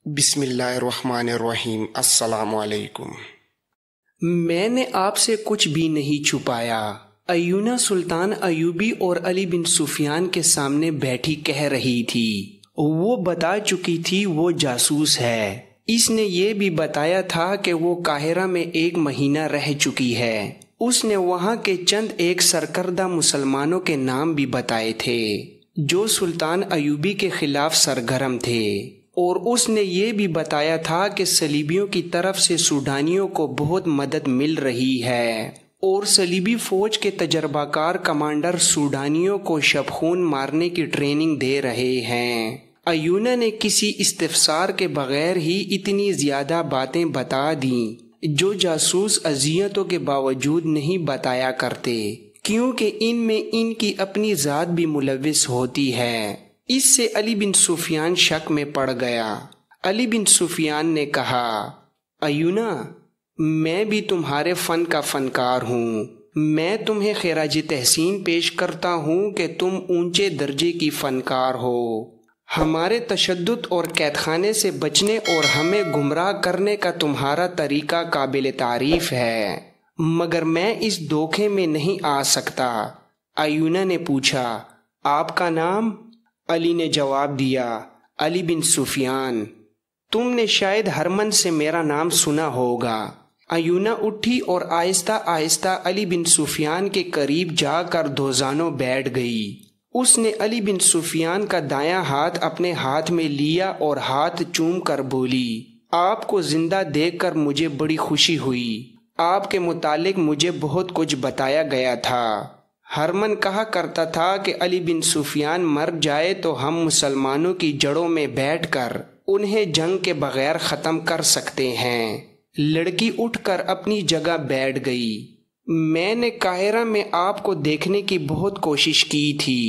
بسم اللہ الرحمن الرحیم۔ السلام علیکم۔ میں نے آپ سے کچھ بھی نہیں چھپایا۔ ایونہ سلطان ایوبی اور علی بن سفیان کے سامنے بیٹھی کہہ رہی تھی۔ وہ بتا چکی تھی وہ جاسوس ہے۔ اس نے یہ بھی بتایا تھا کہ وہ قاہرہ میں 1 مہینہ رہ چکی ہے۔ اس نے وہاں کے چند ایک سرکردہ مسلمانوں کے نام بھی بتائے تھے جو سلطان ایوبی کے خلاف سرگرم تھے، اور اس نے یہ بھی بتایا تھا کہ صلیبیوں کی طرف سے سوڈانیوں کو بہت مدد مل رہی ہے اور صلیبی فوج کے تجربہ کار کمانڈر سوڈانیوں کو شب خون مارنے کی ٹریننگ دے رہے ہیں۔ ایونہ نے کسی استفسار کے بغیر ہی اتنی زیادہ باتیں بتا دیں جو جاسوس اذیتوں کے باوجود نہیں بتایا کرتے، کیونکہ ان میں ان کی اپنی ذات بھی ملوث ہوتی ہے۔ اس سے علی بن سفیان شک میں پڑ گیا۔ علی بن سفیان نے کہا، ایونہ، میں بھی تمہارے فن کا فنکار ہوں۔ میں تمہیں خراج تحسین پیش کرتا ہوں کہ تم اونچے درجے کی فنکار ہو۔ ہمارے تشدد اور قید خانے سے بچنے اور ہمیں گمراہ کرنے کا تمہارا طریقہ قابل تعریف ہے، مگر میں اس دھوکے میں نہیں آ سکتا۔ ایونہ نے پوچھا، آپ کا نام؟ علی نے جواب دیا، علی بن سفیان۔ تم نے شاید ہرمن سے میرا نام سنا ہوگا۔ ایونہ اٹھی اور آہستہ آہستہ علی بن سفیان کے قریب جا کر دوزانوں بیٹھ گئی۔ اس نے علی بن سفیان کا دایاں ہاتھ اپنے ہاتھ میں لیا اور ہاتھ چوم کر بولی، آپ کو زندہ دیکھ کر مجھے بڑی خوشی ہوئی۔ آپ کے متعلق مجھے بہت کچھ بتایا گیا تھا۔ ہرمن کہا کرتا تھا کہ علی بن سفیان مر جائے تو ہم مسلمانوں کی جڑوں میں بیٹھ کر انہیں جنگ کے بغیر ختم کر سکتے ہیں۔ لڑکی اٹھ کر اپنی جگہ بیٹھ گئی۔ میں نے قاہرہ میں آپ کو دیکھنے کی بہت کوشش کی تھی،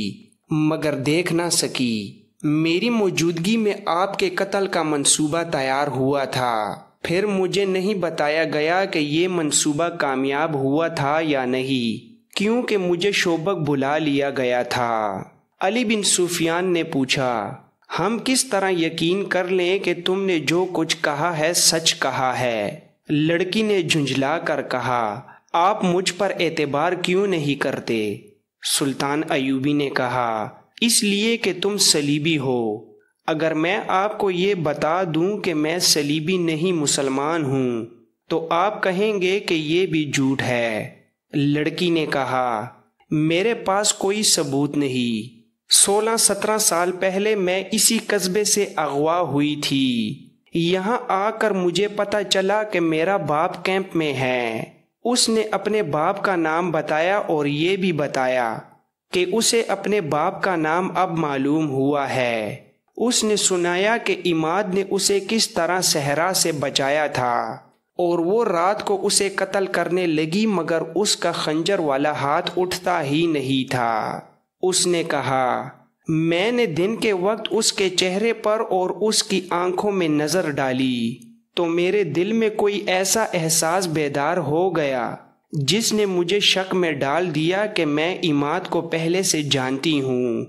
مگر دیکھ نہ سکی۔ میری موجودگی میں آپ کے قتل کا منصوبہ تیار ہوا تھا، پھر مجھے نہیں بتایا گیا کہ یہ منصوبہ کامیاب ہوا تھا یا نہیں، کیونکہ مجھے شوبک بلا لیا گیا تھا۔ علی بن سفیان نے پوچھا، ہم کس طرح یقین کر لیں کہ تم نے جو کچھ کہا ہے سچ کہا ہے؟ لڑکی نے جھنجھلا کر کہا، آپ مجھ پر اعتبار کیوں نہیں کرتے؟ سلطان ایوبی نے کہا، اس لیے کہ تم صلیبی ہو۔ اگر میں آپ کو یہ بتا دوں کہ میں صلیبی نہیں مسلمان ہوں تو آپ کہیں گے کہ یہ بھی جھوٹ ہے۔ لڑکی نے کہا، میرے پاس کوئی ثبوت نہیں۔ 16-17 سال پہلے میں اسی قصبے سے اغوا ہوئی تھی۔ یہاں آ کر مجھے پتہ چلا کہ میرا باپ کیمپ میں ہے۔ اس نے اپنے باپ کا نام بتایا اور یہ بھی بتایا کہ اسے اپنے باپ کا نام اب معلوم ہوا ہے۔ اس نے سنایا کہ عماد نے اسے کس طرح صحرا سے بچایا تھا اور وہ رات کو اسے قتل کرنے لگی، مگر اس کا خنجر والا ہاتھ اٹھتا ہی نہیں تھا۔ اس نے کہا، میں نے دن کے وقت اس کے چہرے پر اور اس کی آنکھوں میں نظر ڈالی تو میرے دل میں کوئی ایسا احساس بیدار ہو گیا جس نے مجھے شک میں ڈال دیا کہ میں عماد کو پہلے سے جانتی ہوں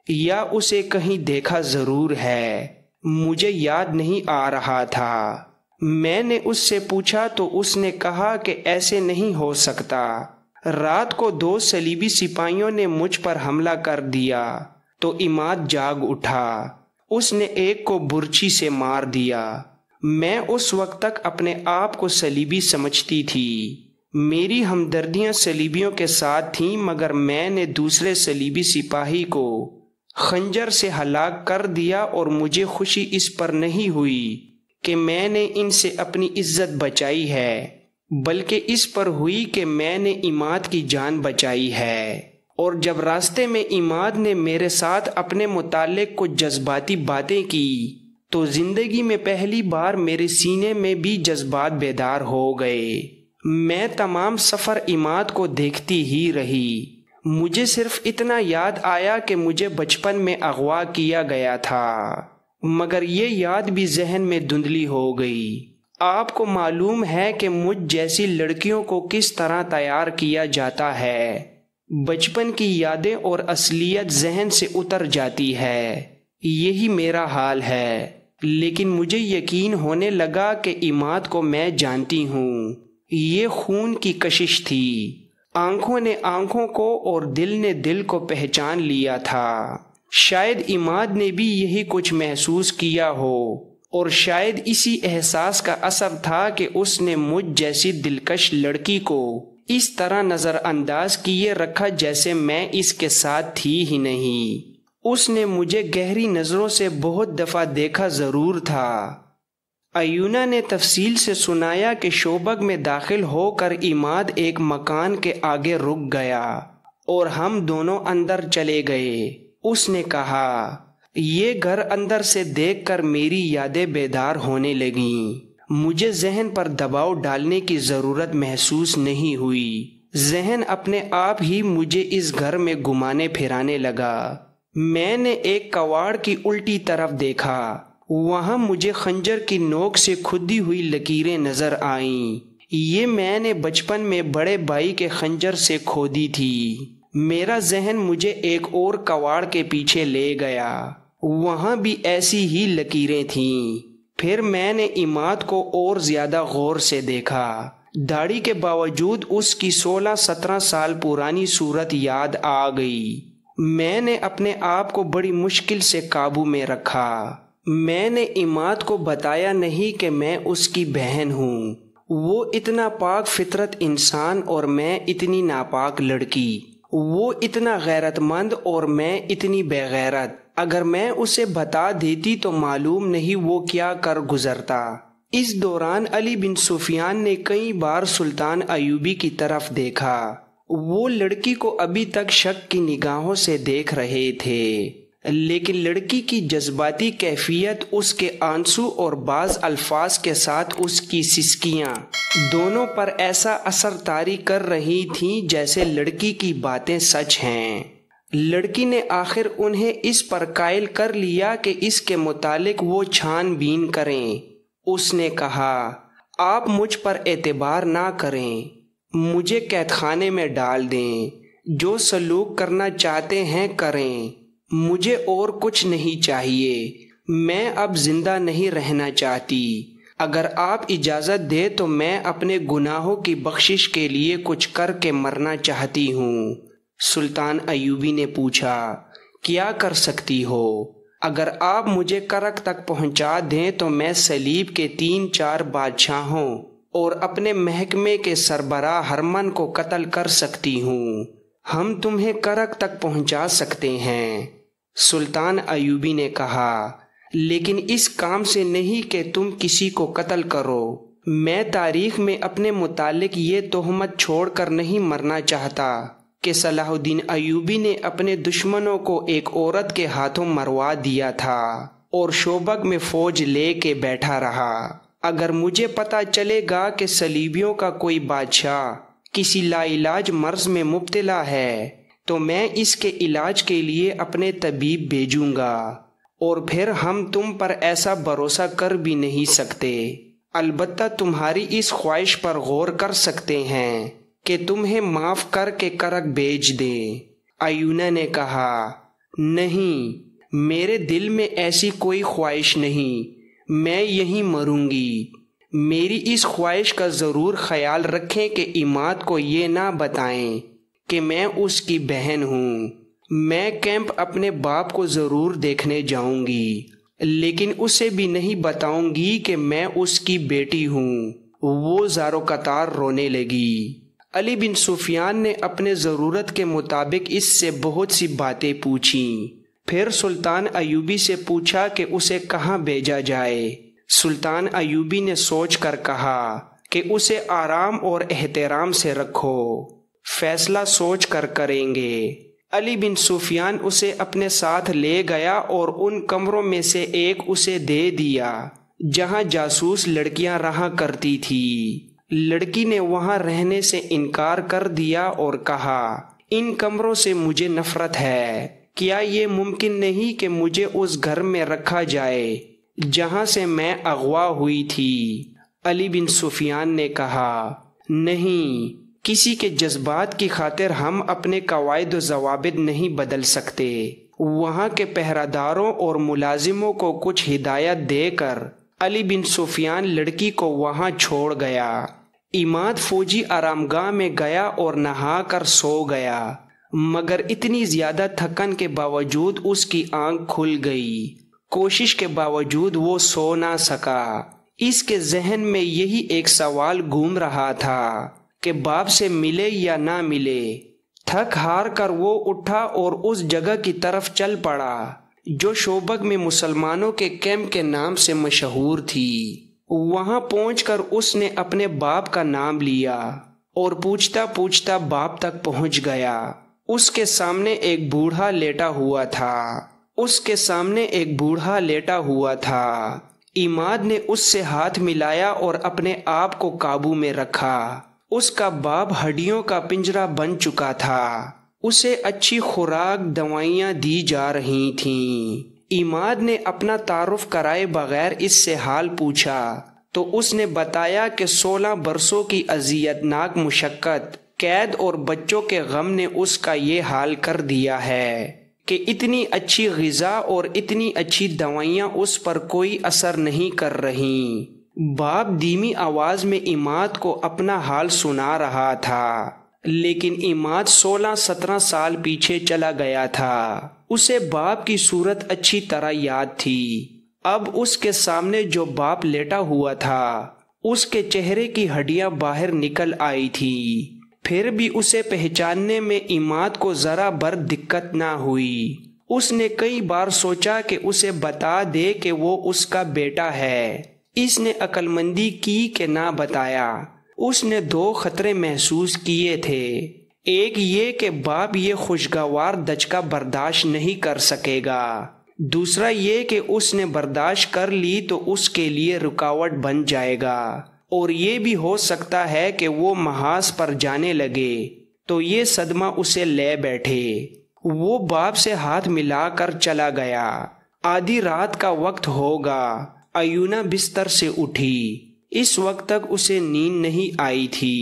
یا اسے کہیں دیکھا ضرور ہے۔ مجھے یاد نہیں آ رہا تھا۔ میں نے اس سے پوچھا تو اس نے کہا کہ ایسے نہیں ہو سکتا۔ رات کو 2 صلیبی سپاہیوں نے مجھ پر حملہ کر دیا تو عماد جاگ اٹھا۔ اس نے ایک کو برچھی سے مار دیا۔ میں اس وقت تک اپنے آپ کو صلیبی سمجھتی تھی۔ میری ہمدردیاں صلیبیوں کے ساتھ تھیں، مگر میں نے دوسرے صلیبی سپاہی کو خنجر سے ہلاک کر دیا اور مجھے خوشی اس پر نہیں ہوئی کہ میں نے ان سے اپنی عزت بچائی ہے، بلکہ اس پر ہوئی کہ میں نے عماد کی جان بچائی ہے۔ اور جب راستے میں عماد نے میرے ساتھ اپنے متعلق کچھ جذباتی باتیں کی تو زندگی میں پہلی بار میرے سینے میں بھی جذبات بیدار ہو گئے۔ میں تمام سفر عماد کو دیکھتی ہی رہی۔ مجھے صرف اتنا یاد آیا کہ مجھے بچپن میں اغوا کیا گیا تھا، مگر یہ یاد بھی ذہن میں دھندلی ہو گئی۔ آپ کو معلوم ہے کہ مجھ جیسی لڑکیوں کو کس طرح تیار کیا جاتا ہے۔ بچپن کی یادیں اور اصلیت ذہن سے اتر جاتی ہے۔ یہی میرا حال ہے۔ لیکن مجھے یقین ہونے لگا کہ عماد کو میں جانتی ہوں۔ یہ خون کی کشش تھی۔ آنکھوں نے آنکھوں کو اور دل نے دل کو پہچان لیا تھا۔ شاید عماد نے بھی یہی کچھ محسوس کیا ہو، اور شاید اسی احساس کا اثر تھا کہ اس نے مجھ جیسی دلکش لڑکی کو اس طرح نظر انداز کیے رکھا جیسے میں اس کے ساتھ تھی ہی نہیں۔ اس نے مجھے گہری نظروں سے بہت دفعہ دیکھا ضرور تھا۔ ایونا نے تفصیل سے سنایا کہ شوبگ میں داخل ہو کر عماد ایک مکان کے آگے رک گیا اور ہم دونوں اندر چلے گئے۔ اس نے کہا، یہ گھر اندر سے دیکھ کر میری یادیں بیدار ہونے لگیں۔ مجھے ذہن پر دباؤ ڈالنے کی ضرورت محسوس نہیں ہوئی۔ ذہن اپنے آپ ہی مجھے اس گھر میں گھمانے پھرانے لگا۔ میں نے ایک کواڑ کی الٹی طرف دیکھا۔ وہاں مجھے خنجر کی نوک سے کھدی ہوئی لکیریں نظر آئیں۔ یہ میں نے بچپن میں بڑے بھائی کے خنجر سے کھودی تھی۔ میرا ذہن مجھے ایک اور کواڑ کے پیچھے لے گیا۔ وہاں بھی ایسی ہی لکیریں تھیں۔ پھر میں نے عماد کو اور زیادہ غور سے دیکھا۔ داڑھی کے باوجود اس کی 16-17 سال پرانی صورت یاد آ گئی۔ میں نے اپنے آپ کو بڑی مشکل سے قابو میں رکھا۔ میں نے عماد کو بتایا نہیں کہ میں اس کی بہن ہوں۔ وہ اتنا پاک فطرت انسان اور میں اتنی ناپاک لڑکی۔ وہ اتنا غیرت مند اور میں اتنی بے غیرت۔ اگر میں اسے بتا دیتی تو معلوم نہیں وہ کیا کر گزرتا۔ اس دوران علی بن سفیان نے کئی بار سلطان ایوبی کی طرف دیکھا۔ وہ لڑکی کو ابھی تک شک کی نگاہوں سے دیکھ رہے تھے، لیکن لڑکی کی جذباتی کیفیت، اس کے آنسو اور بعض الفاظ کے ساتھ اس کی سسکیاں دونوں پر ایسا اثر طاری کر رہی تھیں جیسے لڑکی کی باتیں سچ ہیں۔ لڑکی نے آخر انہیں اس پر قائل کر لیا کہ اس کے متعلق وہ چھان بین کریں۔ اس نے کہا، آپ مجھ پر اعتبار نہ کریں، مجھے قید خانے میں ڈال دیں، جو سلوک کرنا چاہتے ہیں کریں، مجھے اور کچھ نہیں چاہیے، میں اب زندہ نہیں رہنا چاہتی۔ اگر آپ اجازت دیں تو میں اپنے گناہوں کی بخشش کے لیے کچھ کر کے مرنا چاہتی ہوں۔ سلطان ایوبی نے پوچھا، کیا کر سکتی ہو؟ اگر آپ مجھے کرک تک پہنچا دیں تو میں سلیب کے 3-4 بادشاہوں اور اپنے محکمے کے سربراہ ہرمن کو قتل کر سکتی ہوں۔ ہم تمہیں کرک تک پہنچا سکتے ہیں۔ سلطان ایوبی نے کہا، لیکن اس کام سے نہیں کہ تم کسی کو قتل کرو۔ میں تاریخ میں اپنے متعلق یہ تہمت چھوڑ کر نہیں مرنا چاہتا کہ صلاح الدین ایوبی نے اپنے دشمنوں کو ایک عورت کے ہاتھوں مروا دیا تھا اور شوبگ میں فوج لے کے بیٹھا رہا۔ اگر مجھے پتہ چلے گا کہ صلیبیوں کا کوئی بادشاہ کسی لا علاج مرض میں مبتلا ہے تو میں اس کے علاج کے لیے اپنے طبیب بھیجوں گا، اور پھر ہم تم پر ایسا بھروسہ کر بھی نہیں سکتے۔ البتہ تمہاری اس خواہش پر غور کر سکتے ہیں کہ تمہیں معاف کر کے کرک بھیج دیں۔ ایونا نے کہا، نہیں، میرے دل میں ایسی کوئی خواہش نہیں، میں یہیں مروں گی۔ میری اس خواہش کا ضرور خیال رکھیں کہ عماد کو یہ نہ بتائیں کہ میں اس کی بہن ہوں۔ میں کیمپ اپنے باپ کو ضرور دیکھنے جاؤں گی، لیکن اسے بھی نہیں بتاؤں گی کہ میں اس کی بیٹی ہوں۔ وہ زارو قطار رونے لگی۔ علی بن سفیان نے اپنے ضرورت کے مطابق اس سے بہت سی باتیں پوچھیں۔ پھر سلطان ایوبی سے پوچھا کہ اسے کہاں بھیجا جائے۔ سلطان ایوبی نے سوچ کر کہا کہ اسے آرام اور احترام سے رکھو، فیصلہ سوچ کر کریں گے۔ علی بن سفیان اسے اپنے ساتھ لے گیا اور ان کمروں میں سے ایک اسے دے دیا جہاں جاسوس لڑکیاں رہا کرتی تھی۔ لڑکی نے وہاں رہنے سے انکار کر دیا اور کہا، ان کمروں سے مجھے نفرت ہے۔ کیا یہ ممکن نہیں کہ مجھے اس گھر میں رکھا جائے جہاں سے میں اغوا ہوئی تھی؟ علی بن سفیان نے کہا، نہیں، کسی کے جذبات کی خاطر ہم اپنے قواعد و ضوابط نہیں بدل سکتے۔ وہاں کے پہرہ داروں اور ملازموں کو کچھ ہدایت دے کر علی بن سفیان لڑکی کو وہاں چھوڑ گیا۔ عماد فوجی آرام گاہ میں گیا اور نہا کر سو گیا، مگر اتنی زیادہ تھکن کے باوجود اس کی آنکھ کھل گئی۔ کوشش کے باوجود وہ سو نہ سکا۔ اس کے ذہن میں یہی ایک سوال گھوم رہا تھا کہ باپ سے ملے یا نہ ملے۔ تھک ہار کر وہ اٹھا اور اس جگہ کی طرف چل پڑا جو شوبک میں مسلمانوں کے کیمپ کے نام سے مشہور تھی۔ وہاں پہنچ کر اس نے اپنے باپ کا نام لیا اور پوچھتا پوچھتا باپ تک پہنچ گیا۔ اس کے سامنے ایک بوڑھا لیٹا ہوا تھا۔ عماد نے اس سے ہاتھ ملایا اور اپنے آپ کو قابو میں رکھا۔ اس کا باپ ہڈیوں کا پنجرا بن چکا تھا۔ اسے اچھی خوراک دوائیاں دی جا رہی تھیں۔ عماد نے اپنا تعارف کرائے بغیر اس سے حال پوچھا تو اس نے بتایا کہ 16 برسوں کی اذیت ناک مشقت، قید اور بچوں کے غم نے اس کا یہ حال کر دیا ہے کہ اتنی اچھی غذا اور اتنی اچھی دوائیاں اس پر کوئی اثر نہیں کر رہیں۔ باپ دھیمی آواز میں عماد کو اپنا حال سنا رہا تھا، لیکن عماد 16-17 سال پیچھے چلا گیا تھا۔ اسے باپ کی صورت اچھی طرح یاد تھی۔ اب اس کے سامنے جو باپ لیٹا ہوا تھا، اس کے چہرے کی ہڈیاں باہر نکل آئی تھی۔ پھر بھی اسے پہچاننے میں عماد کو ذرا بھر دقت نہ ہوئی۔ اس نے کئی بار سوچا کہ اسے بتا دے کہ وہ اس کا بیٹا ہے۔ اس نے عقل مندی کی کہ نہ بتایا۔ اس نے 2 خطرے محسوس کیے تھے۔ ایک یہ کہ باپ یہ خوشگوار دھچکا برداشت نہیں کر سکے گا، دوسرا یہ کہ اس نے برداشت کر لی تو اس کے لیے رکاوٹ بن جائے گا، اور یہ بھی ہو سکتا ہے کہ وہ محاذ پر جانے لگے تو یہ صدمہ اسے لے بیٹھے۔ وہ باپ سے ہاتھ ملا کر چلا گیا۔ آدھی رات کا وقت ہوگا۔ ایونا بستر سے اٹھی۔ اس وقت تک اسے نیند نہیں آئی تھی۔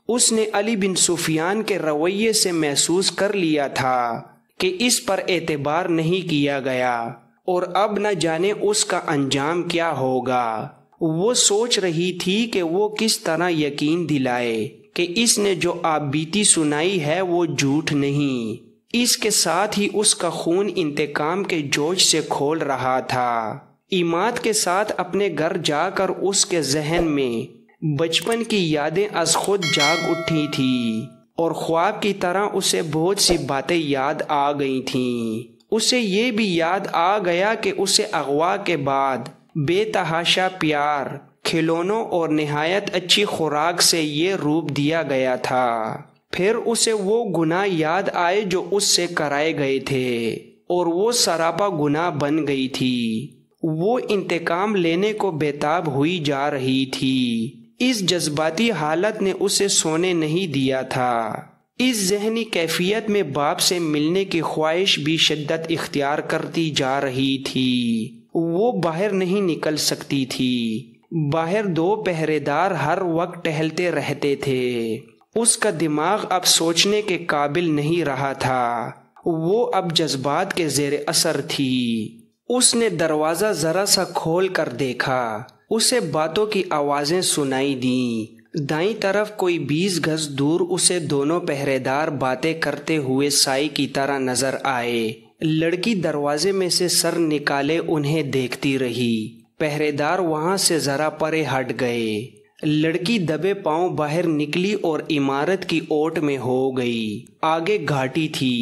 اس نے علی بن سفیان کے رویے سے محسوس کر لیا تھا کہ اس پر اعتبار نہیں کیا گیا، اور اب نہ جانے اس کا انجام کیا ہوگا۔ وہ سوچ رہی تھی کہ وہ کس طرح یقین دلائے کہ اس نے جو آپ بیتی سنائی ہے وہ جھوٹ نہیں۔ اس کے ساتھ ہی اس کا خون انتقام کے جوش سے کھول رہا تھا۔ عماد کے ساتھ اپنے گھر جا کر اس کے ذہن میں بچپن کی یادیں از خود جاگ اٹھی تھی، اور خواب کی طرح اسے بہت سی باتیں یاد آ گئی تھیں۔ اسے یہ بھی یاد آ گیا کہ اسے اغوا کے بعد بے تحاشا پیار، کھلونوں اور نہایت اچھی خوراک سے یہ روپ دیا گیا تھا۔ پھر اسے وہ گناہ یاد آئے جو اس سے کرائے گئے تھے، اور وہ سراپا گناہ بن گئی تھی۔ وہ انتقام لینے کو بےتاب ہوئی جا رہی تھی۔ اس جذباتی حالت نے اسے سونے نہیں دیا تھا۔ اس ذہنی کیفیت میں باپ سے ملنے کی خواہش بھی شدت اختیار کرتی جا رہی تھی۔ وہ باہر نہیں نکل سکتی تھی۔ باہر 2 پہرے دار ہر وقت ٹہلتے رہتے تھے۔ اس کا دماغ اب سوچنے کے قابل نہیں رہا تھا۔ وہ اب جذبات کے زیر اثر تھی۔ اس نے دروازہ ذرا سا کھول کر دیکھا۔ اسے باتوں کی آوازیں سنائی دیں۔ دائیں طرف کوئی 20 گز دور اسے دونوں پہرے دار باتیں کرتے ہوئے سائی کی طرح نظر آئے۔ لڑکی دروازے میں سے سر نکالے انہیں دیکھتی رہی۔ پہرے دار وہاں سے ذرا پرے ہٹ گئے۔ لڑکی دبے پاؤں باہر نکلی اور عمارت کی اوٹ میں ہو گئی۔ آگے گھاٹی تھی۔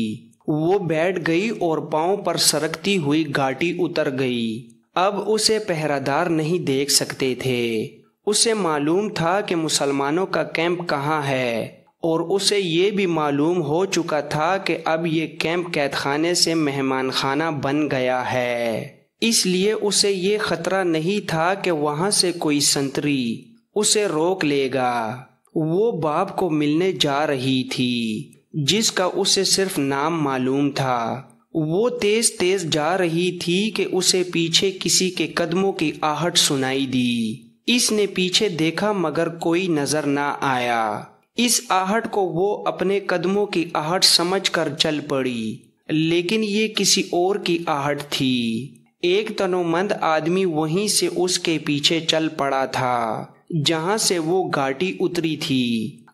وہ بیٹھ گئی اور پاؤں پر سرکتی ہوئی گھاٹی اتر گئی۔ اب اسے پہرہ دار نہیں دیکھ سکتے تھے۔ اسے معلوم تھا کہ مسلمانوں کا کیمپ کہاں ہے، اور اسے یہ بھی معلوم ہو چکا تھا کہ اب یہ کیمپ قید خانے سے مہمان خانہ بن گیا ہے۔ اس لیے اسے یہ خطرہ نہیں تھا کہ وہاں سے کوئی سنتری اسے روک لے گا۔ وہ باپ کو ملنے جا رہی تھی جس کا اسے صرف نام معلوم تھا۔ وہ تیز تیز جا رہی تھی کہ اسے پیچھے کسی کے قدموں کی آہٹ سنائی دی۔ اس نے پیچھے دیکھا مگر کوئی نظر نہ آیا۔ اس آہٹ کو وہ اپنے قدموں کی آہٹ سمجھ کر چل پڑی۔ لیکن یہ کسی اور کی آہٹ تھی۔ ایک تنومند آدمی وہیں سے اس کے پیچھے چل پڑا تھا جہاں سے وہ گھاٹی اتری تھی۔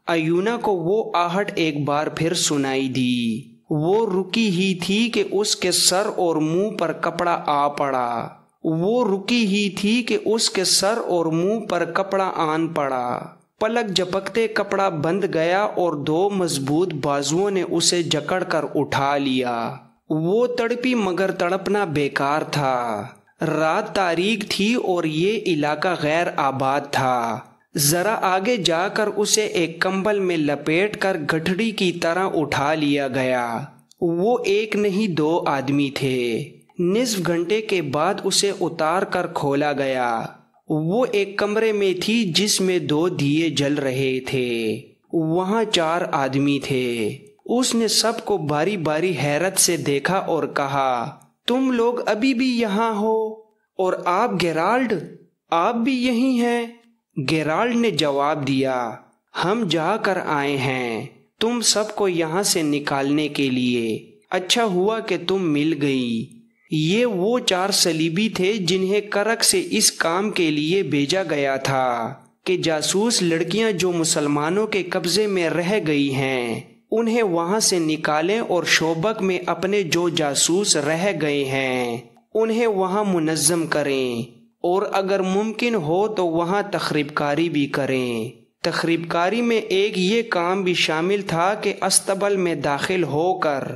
ایونا کو وہ آہٹ ایک بار پھر سنائی دی۔ وہ رکی ہی تھی کہ اس کے سر اور منہ پر کپڑا آ پڑا۔ وہ رکی ہی تھی کہ اس کے سر اور منہ پر کپڑا آن پڑا۔ پلک جھپکتے کپڑا بند گیا اور دو مضبوط بازوؤں نے اسے جکڑ کر اٹھا لیا۔ وہ تڑپی مگر تڑپنا بیکار تھا۔ رات تاریک تھی اور یہ علاقہ غیر آباد تھا۔ ذرا آگے جا کر اسے ایک کمبل میں لپیٹ کر گٹھڑی کی طرح اٹھا لیا گیا۔ وہ ایک نہیں دو آدمی تھے۔ نصف گھنٹے کے بعد اسے اتار کر کھولا گیا۔ وہ ایک کمرے میں تھی جس میں 2 دیے جل رہے تھے۔ وہاں 4 آدمی تھے۔ اس نے سب کو باری باری حیرت سے دیکھا اور کہا، تم لوگ ابھی بھی یہاں ہو؟ اور آپ گیرالڈ، آپ بھی یہی ہیں؟ گیرالڈ نے جواب دیا، ہم جا کر آئے ہیں تم سب کو یہاں سے نکالنے کے لیے۔ اچھا ہوا کہ تم مل گئی۔ یہ وہ 4 صلیبی تھے جنہیں کرک سے اس کام کے لیے بھیجا گیا تھا کہ جاسوس لڑکیاں جو مسلمانوں کے قبضے میں رہ گئی ہیں انہیں وہاں سے نکالیں اور شوبک میں اپنے جو جاسوس رہ گئے ہیں انہیں وہاں منظم کریں، اور اگر ممکن ہو تو وہاں تخریب کاری بھی کریں۔ تخریب کاری میں ایک یہ کام بھی شامل تھا کہ استبل میں داخل ہو کر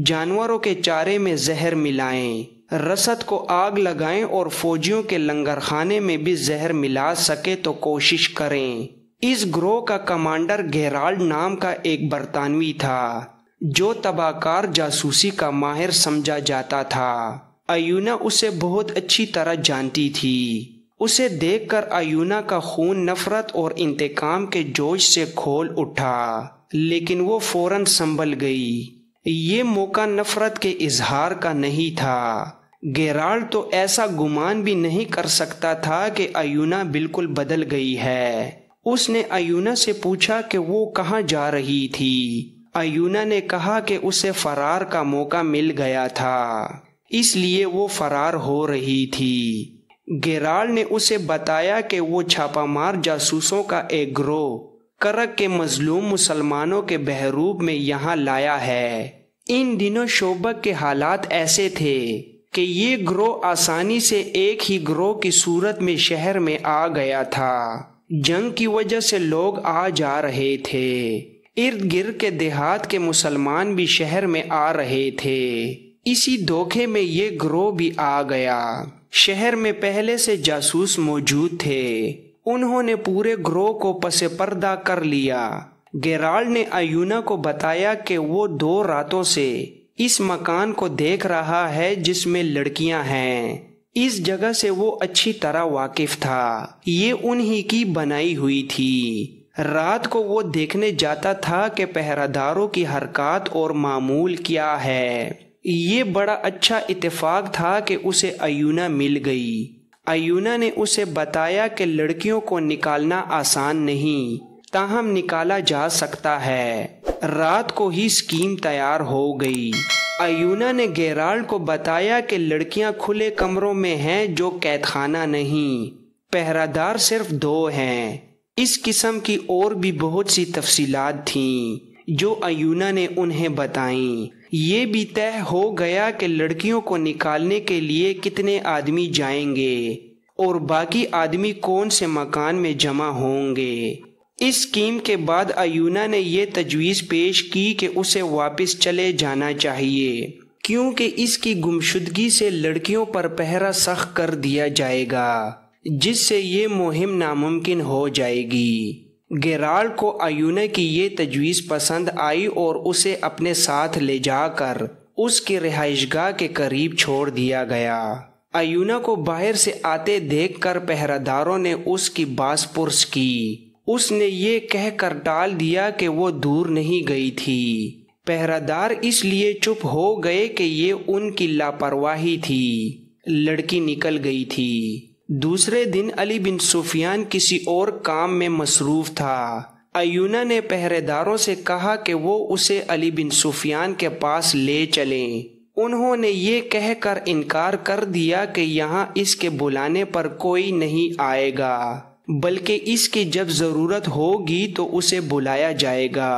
جانوروں کے چارے میں زہر ملائیں، رسد کو آگ لگائیں اور فوجیوں کے لنگر خانے میں بھی زہر ملا سکے تو کوشش کریں۔ اس گروہ کا کمانڈر گیرالڈ نام کا ایک برطانوی تھا جو تباہ کار جاسوسی کا ماہر سمجھا جاتا تھا۔ ایونا اسے بہت اچھی طرح جانتی تھی۔ اسے دیکھ کر ایونا کا خون نفرت اور انتقام کے جوش سے کھول اٹھا، لیکن وہ فوراً سنبھل گئی۔ یہ موقع نفرت کے اظہار کا نہیں تھا۔ گیرالڈ تو ایسا گمان بھی نہیں کر سکتا تھا کہ ایونا بالکل بدل گئی ہے۔ اس نے ایونا سے پوچھا کہ وہ کہاں جا رہی تھی۔ ایونا نے کہا کہ اسے فرار کا موقع مل گیا تھا، اس لیے وہ فرار ہو رہی تھی۔ گیرالڈ نے اسے بتایا کہ وہ چھاپہ مار جاسوسوں کا ایک گروہ کرک کے مظلوم مسلمانوں کے بہروپ میں یہاں لایا ہے۔ ان دنوں شوبک کے حالات ایسے تھے کہ یہ گروہ آسانی سے ایک ہی گروہ کی صورت میں شہر میں آ گیا تھا۔ جنگ کی وجہ سے لوگ آ جا رہے تھے۔ ارد گرد کے دیہات کے مسلمان بھی شہر میں آ رہے تھے۔ اسی دھوکے میں یہ گروہ بھی آ گیا۔ شہر میں پہلے سے جاسوس موجود تھے۔ انہوں نے پورے گروہ کو پس پردہ کر لیا۔ گیرالڈ نے ایونا کو بتایا کہ وہ 2 راتوں سے اس مکان کو دیکھ رہا ہے جس میں لڑکیاں ہیں۔ اس جگہ سے وہ اچھی طرح واقف تھا۔ یہ انہی کی بنائی ہوئی تھی۔ رات کو وہ دیکھنے جاتا تھا کہ پہرہ داروں کی حرکات اور معمول کیا ہے۔ یہ بڑا اچھا اتفاق تھا کہ اسے ایونا مل گئی۔ ایونا نے اسے بتایا کہ لڑکیوں کو نکالنا آسان نہیں، تاہم نکالا جا سکتا ہے۔ رات کو ہی اسکیم تیار ہو گئی۔ ایونا نے گیرالڈ کو بتایا کہ لڑکیاں کھلے کمروں میں ہیں جو قید خانہ نہیں، پہرہ دار صرف 2 ہیں۔ اس قسم کی اور بھی بہت سی تفصیلات تھیں جو ایونا نے انہیں بتائیں۔ یہ بھی طے ہو گیا کہ لڑکیوں کو نکالنے کے لیے کتنے آدمی جائیں گے اور باقی آدمی کون سے مکان میں جمع ہوں گے۔ اس اسکیم کے بعد ایونا نے یہ تجویز پیش کی کہ اسے واپس چلے جانا چاہیے، کیونکہ اس کی گمشدگی سے لڑکیوں پر پہرہ سخت کر دیا جائے گا، جس سے یہ مہم ناممکن ہو جائے گی۔ گیرالڈ کو ایونا کی یہ تجویز پسند آئی اور اسے اپنے ساتھ لے جا کر اس کی رہائش گاہ کے قریب چھوڑ دیا گیا۔ ایونا کو باہر سے آتے دیکھ کر پہرہ داروں نے اس کی باز پرس کی۔ اس نے یہ کہہ کر ٹال دیا کہ وہ دور نہیں گئی تھی۔ پہرہ دار اس لیے چپ ہو گئے کہ یہ ان کی لاپرواہی تھی۔ لڑکی نکل گئی تھی۔ دوسرے دن علی بن سفیان کسی اور کام میں مصروف تھا۔ ایونا نے پہرےداروں سے کہا کہ وہ اسے علی بن سفیان کے پاس لے چلیں۔ انہوں نے یہ کہہ کر انکار کر دیا کہ یہاں اس کے بلانے پر کوئی نہیں آئے گا، بلکہ اس کی جب ضرورت ہوگی تو اسے بلایا جائے گا۔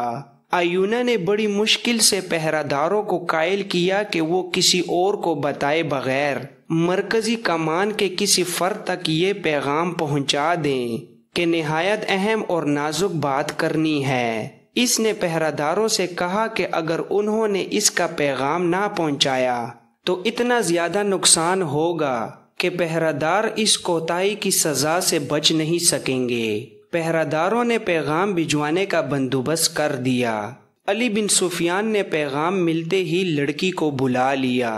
ایونا نے بڑی مشکل سے پہرےداروں کو قائل کیا کہ وہ کسی اور کو بتائے بغیر مرکزی کمان کے کسی فرد تک یہ پیغام پہنچا دیں کہ نہایت اہم اور نازک بات کرنی ہے۔ اس نے پہرےداروں سے کہا کہ اگر انہوں نے اس کا پیغام نہ پہنچایا تو اتنا زیادہ نقصان ہوگا کہ پہرےدار اس کوتاہی کی سزا سے بچ نہیں سکیں گے۔ پہرےداروں نے پیغام بھجوانے کا بندوبست کر دیا۔ علی بن سفیان نے پیغام ملتے ہی لڑکی کو بلا لیا۔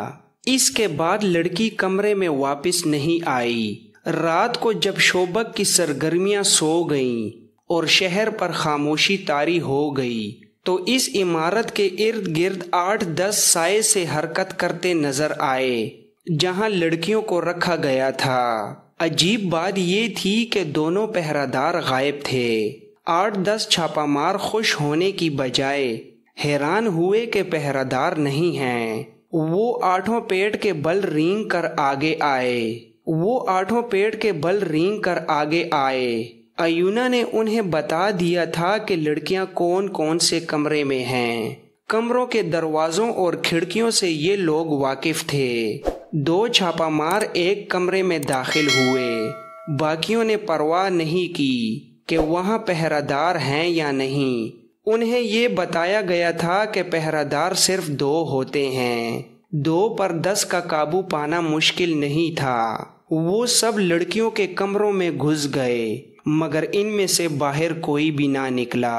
اس کے بعد لڑکی کمرے میں واپس نہیں آئی۔ رات کو جب شوبک کی سرگرمیاں سو گئیں اور شہر پر خاموشی طاری ہو گئی تو اس عمارت کے ارد گرد 8-10 سائے سے حرکت کرتے نظر آئے جہاں لڑکیوں کو رکھا گیا تھا۔ عجیب بات یہ تھی کہ دونوں پہرےدار غائب تھے۔ 8-10 چھاپہ مار خوش ہونے کی بجائے حیران ہوئے کہ پہرےدار نہیں ہیں۔ وہ آٹھوں پیٹ کے بل رینگ کر آگے آئے۔ ایونا نے انہیں بتا دیا تھا کہ لڑکیاں کون کون سے کمرے میں ہیں۔ کمروں کے دروازوں اور کھڑکیوں سے یہ لوگ واقف تھے۔ 2 چھاپہ مار ایک کمرے میں داخل ہوئے۔ باقیوں نے پرواہ نہیں کی کہ وہاں پہرےدار ہیں یا نہیں۔ انہیں یہ بتایا گیا تھا کہ پہرےدار صرف 2 ہوتے ہیں۔ 2 پر 10 کا قابو پانا مشکل نہیں تھا۔ وہ سب لڑکیوں کے کمروں میں گھس گئے مگر ان میں سے باہر کوئی بھی نہ نکلا۔